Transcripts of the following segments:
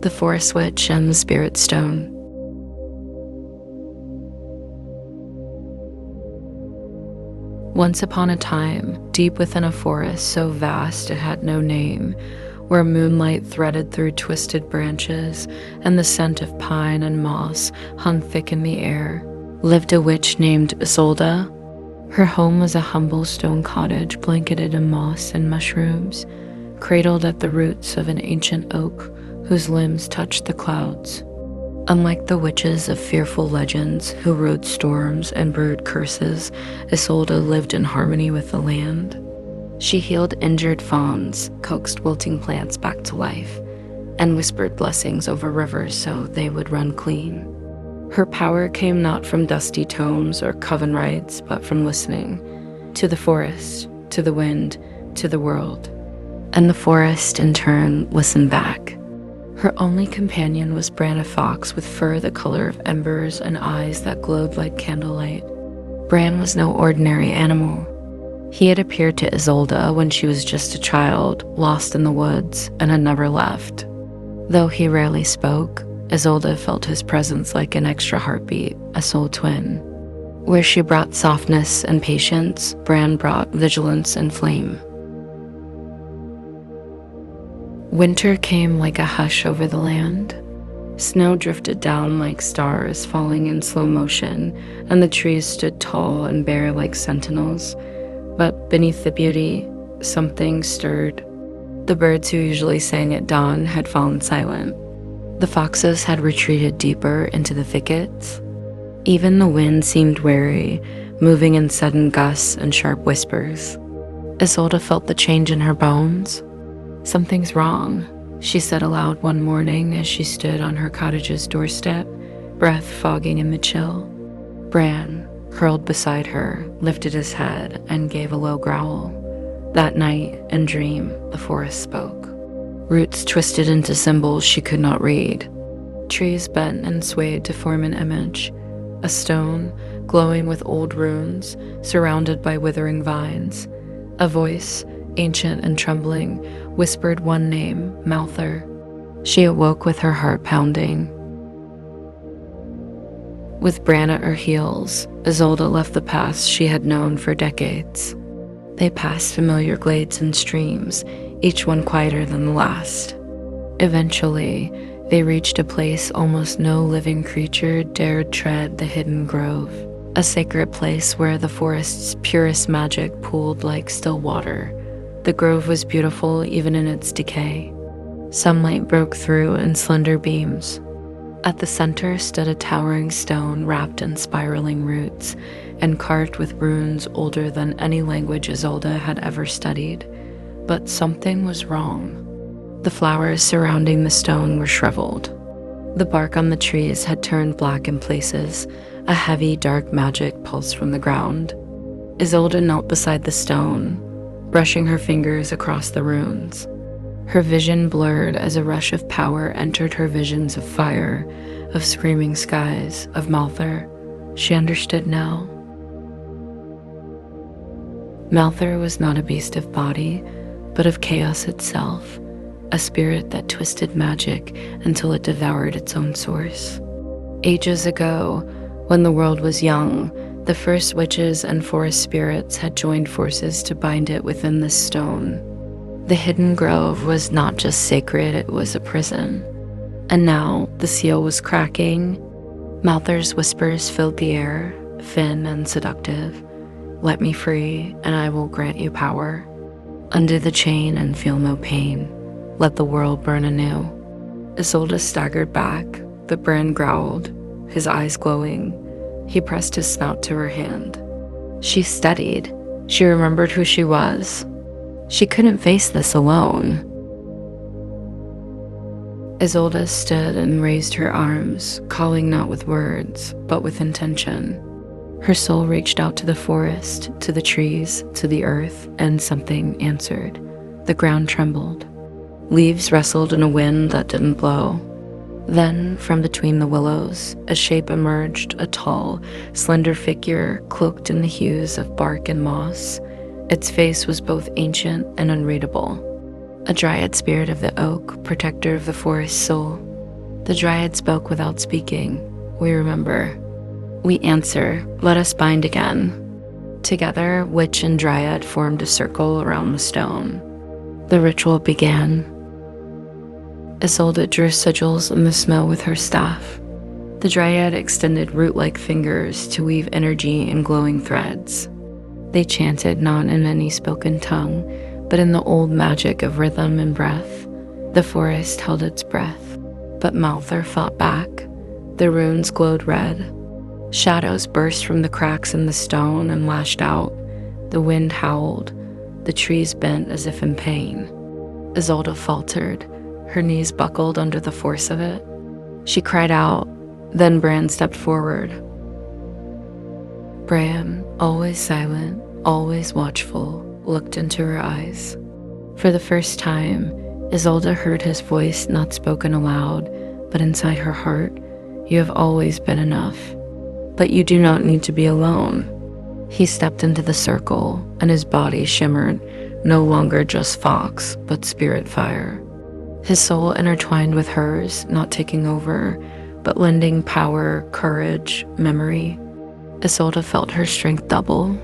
The Forest Witch and the Spirit Stone. Once upon a time, deep within a forest so vast it had no name, where moonlight threaded through twisted branches and the scent of pine and moss hung thick in the air, lived a witch named Isolde. Her home was a humble stone cottage blanketed in moss and mushrooms, cradled at the roots of an ancient oak whose limbs touched the clouds. Unlike the witches of fearful legends who rode storms and brewed curses, Isolde lived in harmony with the land. She healed injured fawns, coaxed wilting plants back to life, and whispered blessings over rivers so they would run clean. Her power came not from dusty tomes or coven rites, but from listening to the forest, to the wind, to the world. And the forest, in turn, listened back. Her only companion was Bran, a fox with fur the color of embers and eyes that glowed like candlelight. Bran was no ordinary animal. He had appeared to Isolde when she was just a child, lost in the woods, and had never left. Though he rarely spoke, Isolde felt his presence like an extra heartbeat, a soul twin. Where she brought softness and patience, Bran brought vigilance and flame. Winter came like a hush over the land. Snow drifted down like stars falling in slow motion, and the trees stood tall and bare like sentinels. But beneath the beauty, something stirred. The birds who usually sang at dawn had fallen silent. The foxes had retreated deeper into the thickets. Even the wind seemed wary, moving in sudden gusts and sharp whispers. Isolde felt the change in her bones. "Something's wrong," she said aloud one morning as she stood on her cottage's doorstep, breath fogging in the chill. Bran, curled beside her, lifted his head and gave a low growl. That night, in dream, the forest spoke. Roots twisted into symbols she could not read. Trees bent and swayed to form an image. A stone, glowing with old runes, surrounded by withering vines. A voice, ancient and trembling, whispered one name, Malther. She awoke with her heart pounding. With Bran at her heels, Isolde left the paths she had known for decades. They passed familiar glades and streams, each one quieter than the last. Eventually, they reached a place almost no living creature dared tread, the hidden grove, a sacred place where the forest's purest magic pooled like still water. The grove was beautiful even in its decay. Sunlight broke through in slender beams. At the center stood a towering stone wrapped in spiraling roots and carved with runes older than any language Isolde had ever studied. But something was wrong. The flowers surrounding the stone were shriveled. The bark on the trees had turned black in places. A heavy, dark magic pulsed from the ground. Isolde knelt beside the stone, brushing her fingers across the runes. Her vision blurred as a rush of power entered her visions of fire, of screaming skies, of Malther. She understood now. Malther was not a beast of body, but of chaos itself, a spirit that twisted magic until it devoured its own source. Ages ago, when the world was young, the first witches and forest spirits had joined forces to bind it within this stone. The hidden grove was not just sacred, it was a prison. And now the seal was cracking. Malther's whispers filled the air, thin and seductive. "Let me free, and I will grant you power. Undo the chain and feel no pain. Let the world burn anew." Isolde staggered back, but Bran growled, his eyes glowing. He pressed his snout to her hand. She steadied. She remembered who she was. She couldn't face this alone. Isolde stood and raised her arms, calling not with words, but with intention. Her soul reached out to the forest, to the trees, to the earth, and something answered. The ground trembled. Leaves rustled in a wind that didn't blow. Then, from between the willows, a shape emerged, a tall, slender figure cloaked in the hues of bark and moss. Its face was both ancient and unreadable. A dryad spirit of the oak, protector of the forest's soul. The dryad spoke without speaking. We remember. We answer, let us bind again. Together, witch and dryad formed a circle around the stone. The ritual began. Isolde drew sigils in the snow with her staff. The dryad extended root-like fingers to weave energy in glowing threads. They chanted not in any spoken tongue, but in the old magic of rhythm and breath. The forest held its breath, but Malthor fought back. The runes glowed red. Shadows burst from the cracks in the stone and lashed out. The wind howled. The trees bent as if in pain. Isolde faltered. Her knees buckled under the force of it. She cried out. Then Bran stepped forward. Bran, always silent, always watchful, looked into her eyes. For the first time, Isolde heard his voice not spoken aloud, but inside her heart. You have always been enough. But you do not need to be alone. He stepped into the circle, and his body shimmered, no longer just fox, but spirit fire. His soul intertwined with hers, not taking over, but lending power, courage, memory. Isolde felt her strength double.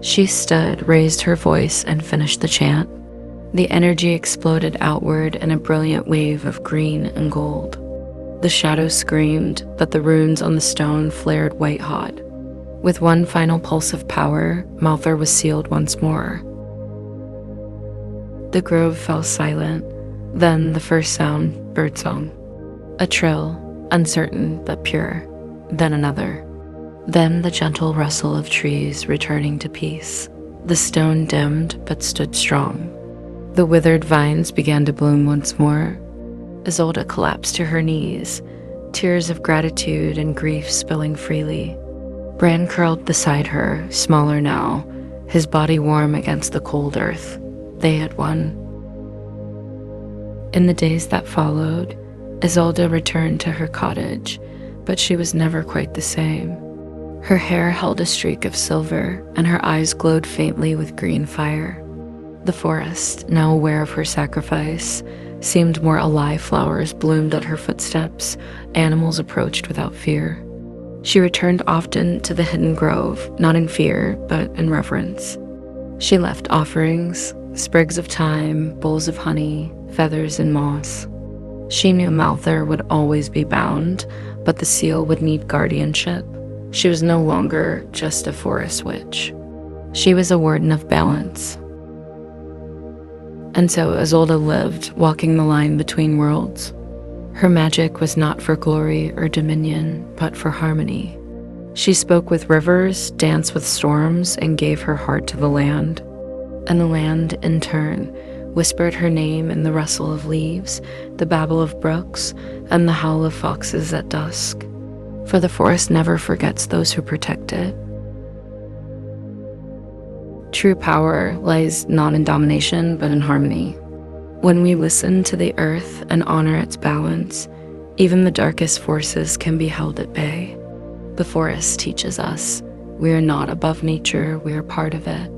She stood, raised her voice, and finished the chant. The energy exploded outward in a brilliant wave of green and gold. The shadows screamed, but the runes on the stone flared white-hot. With one final pulse of power, Malthor was sealed once more. The grove fell silent. Then the first sound, birdsong. A trill, uncertain but pure. Then another. Then the gentle rustle of trees returning to peace. The stone dimmed but stood strong. The withered vines began to bloom once more. Isolde collapsed to her knees, tears of gratitude and grief spilling freely. Bran curled beside her, smaller now, his body warm against the cold earth. They had won. In the days that followed, Isolde returned to her cottage, but she was never quite the same. Her hair held a streak of silver, and her eyes glowed faintly with green fire. The forest, now aware of her sacrifice, seemed more alive. Flowers bloomed at her footsteps. Animals approached without fear. She returned often to the hidden grove, not in fear, but in reverence. She left offerings, sprigs of thyme, bowls of honey, feathers and moss. She knew Malthor would always be bound, but the seal would need guardianship. She was no longer just a forest witch. She was a warden of balance. And so Isolde lived, walking the line between worlds. Her magic was not for glory or dominion, but for harmony. She spoke with rivers, danced with storms, and gave her heart to the land. And the land, in turn, whispered her name in the rustle of leaves, the babble of brooks, and the howl of foxes at dusk. For the forest never forgets those who protect it. True power lies not in domination, but in harmony. When we listen to the earth and honor its balance, even the darkest forces can be held at bay. The forest teaches us we are not above nature, we are part of it.